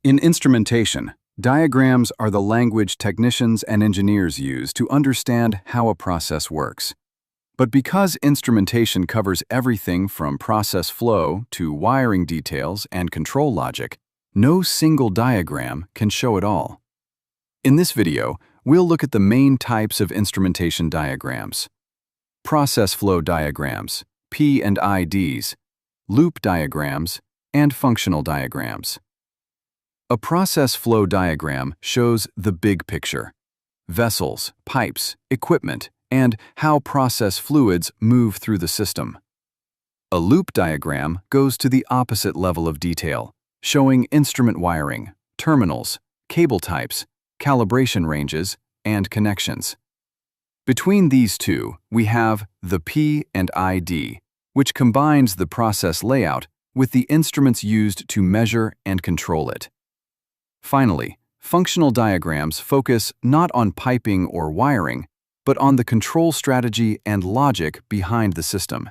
In instrumentation, diagrams are the language technicians and engineers use to understand how a process works. But because instrumentation covers everything from process flow to wiring details and control logic, no single diagram can show it all. In this video, we'll look at the main types of instrumentation diagrams: process flow diagrams, P&IDs, loop diagrams, and functional diagrams. A process flow diagram shows the big picture: vessels, pipes, equipment, and how process fluids move through the system. A loop diagram goes to the opposite level of detail, showing instrument wiring, terminals, cable types, calibration ranges, and connections. Between these two, we have the P&ID, which combines the process layout with the instruments used to measure and control it. Finally, functional diagrams focus not on piping or wiring, but on the control strategy and logic behind the system.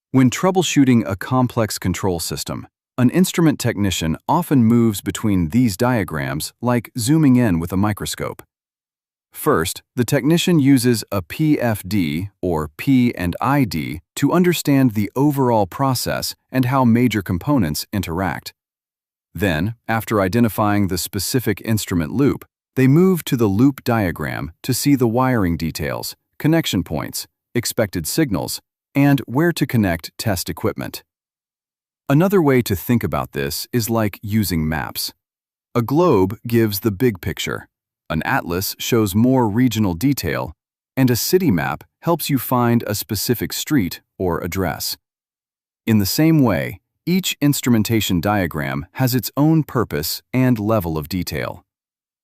When troubleshooting a complex control system, an instrument technician often moves between these diagrams like zooming in with a microscope. First, the technician uses a PFD or P&ID to understand the overall process and how major components interact. Then, after identifying the specific instrument loop, they move to the loop diagram to see the wiring details, connection points, expected signals, and where to connect test equipment. Another way to think about this is like using maps. A globe gives the big picture, an atlas shows more regional detail, and a city map helps you find a specific street or address. In the same way, each instrumentation diagram has its own purpose and level of detail.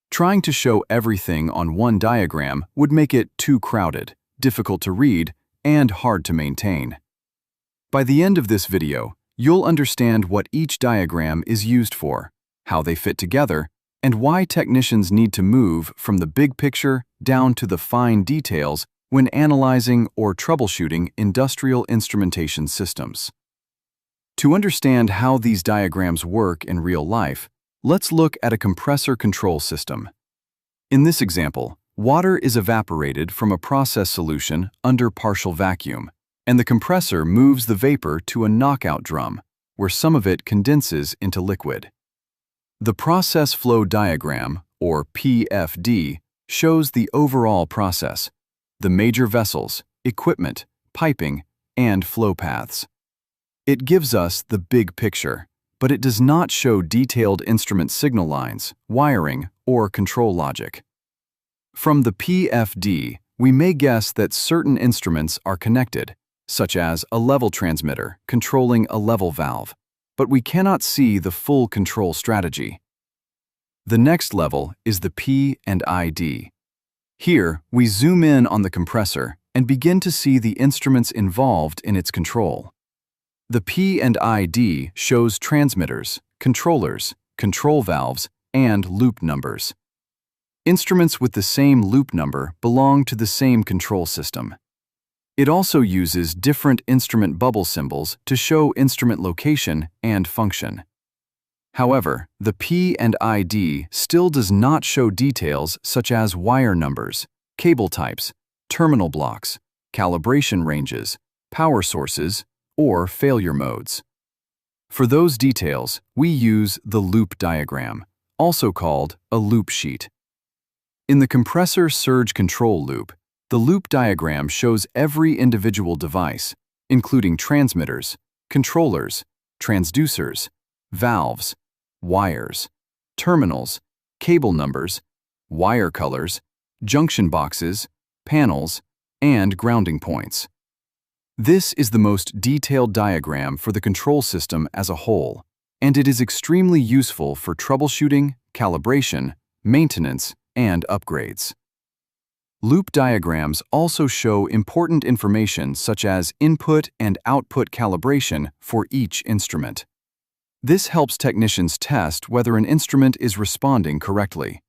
Trying to show everything on one diagram would make it too crowded, difficult to read, and hard to maintain. By the end of this video, you'll understand what each diagram is used for, how they fit together, and why technicians need to move from the big picture down to the fine details when analyzing or troubleshooting industrial instrumentation systems. To understand how these diagrams work in real life, let's look at a compressor control system. In this example, water is evaporated from a process solution under partial vacuum, and the compressor moves the vapor to a knockout drum, where some of it condenses into liquid. The process flow diagram, or PFD, shows the overall process: the major vessels, equipment, piping, and flow paths. It gives us the big picture, but it does not show detailed instrument signal lines, wiring, or control logic. From the PFD, we may guess that certain instruments are connected, such as a level transmitter controlling a level valve, but we cannot see the full control strategy. The next level is the P&ID. Here, we zoom in on the compressor and begin to see the instruments involved in its control. The P&ID shows transmitters, controllers, control valves, and loop numbers. Instruments with the same loop number belong to the same control system. It also uses different instrument bubble symbols to show instrument location and function. However, the P&ID still does not show details such as wire numbers, cable types, terminal blocks, calibration ranges, power sources, or failure modes. For those details, we use the loop diagram, also called a loop sheet. In the compressor surge control loop, the loop diagram shows every individual device, including transmitters, controllers, transducers, valves, wires, terminals, cable numbers, wire colors, junction boxes, panels, and grounding points. This is the most detailed diagram for the control system as a whole, and it is extremely useful for troubleshooting, calibration, maintenance, and upgrades. Loop diagrams also show important information such as input and output calibration for each instrument. This helps technicians test whether an instrument is responding correctly.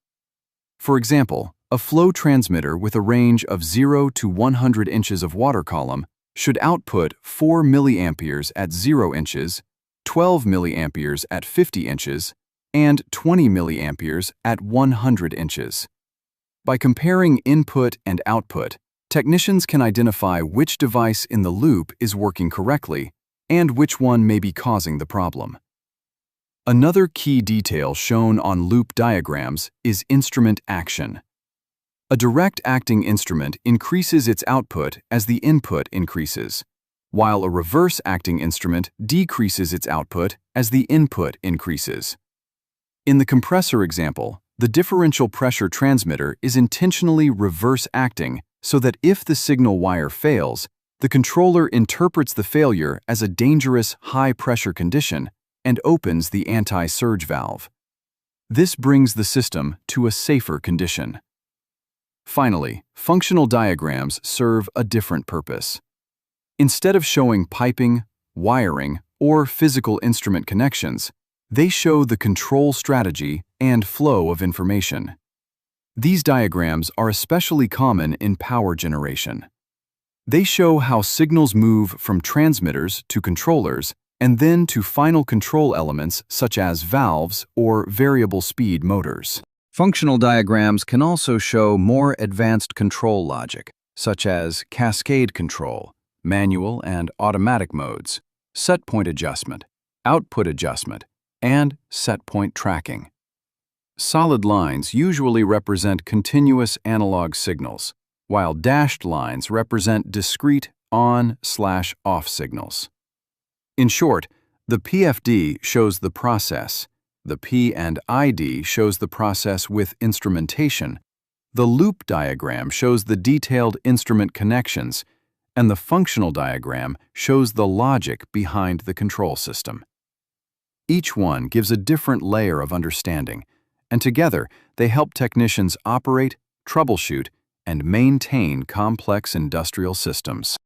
For example, a flow transmitter with a range of 0 to 100 inches of water column should output 4 milliamperes at 0 inches, 12 milliamperes at 50 inches, and 20 milliamperes at 100 inches. By comparing input and output, technicians can identify which device in the loop is working correctly and which one may be causing the problem. Another key detail shown on loop diagrams is instrument action. A direct acting instrument increases its output as the input increases, while a reverse acting instrument decreases its output as the input increases. In the compressor example, the differential pressure transmitter is intentionally reverse acting so that if the signal wire fails, the controller interprets the failure as a dangerous high-pressure condition and opens the anti-surge valve. This brings the system to a safer condition. Finally, functional diagrams serve a different purpose. Instead of showing piping, wiring, or physical instrument connections, they show the control strategy and flow of information. These diagrams are especially common in power generation. They show how signals move from transmitters to controllers and then to final control elements such as valves or variable speed motors. Functional diagrams can also show more advanced control logic, such as cascade control, manual and automatic modes, set point adjustment, output adjustment, and set point tracking. Solid lines usually represent continuous analog signals, while dashed lines represent discrete on/off signals. In short, the PFD shows the process, the P&ID shows the process with instrumentation, the loop diagram shows the detailed instrument connections, and the functional diagram shows the logic behind the control system. Each one gives a different layer of understanding, and together they help technicians operate, troubleshoot, and maintain complex industrial systems.